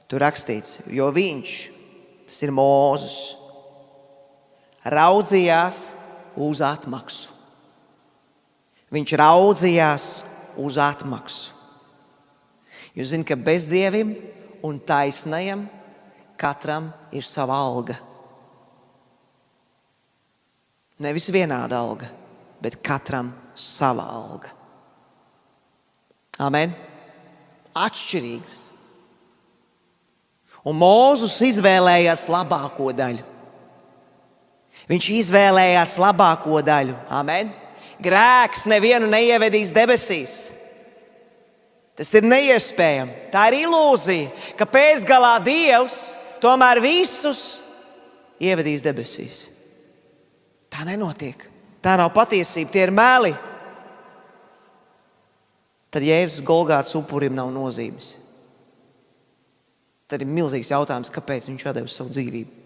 Tur rakstīts, jo viņš, tas ir Mūzes, raudzījās uz atmaksu. Viņš raudzījās uz atmaksu. Jūs zināt, ka bezdievim un taisnajam katram ir sava alga. Nevis vienāda alga, bet katram sava alga. Amen. Atšķirīgs. Un Mūzes izvēlējās labāko daļu. Viņš izvēlējās labāko daļu. Amen. Grēks nevienu neievedīs debesīs. Tas ir neiespējami. Tā ir ilūzija, ka pēcgalā Dievs tomēr visus ievedīs debesīs. Tā nenotiek. Tā nav patiesība, tie ir meli. Tad Jēzus Golgātas upurim nav nozīmes. Tad ir milzīgs jautājums, kāpēc viņš atdeva savu dzīvību.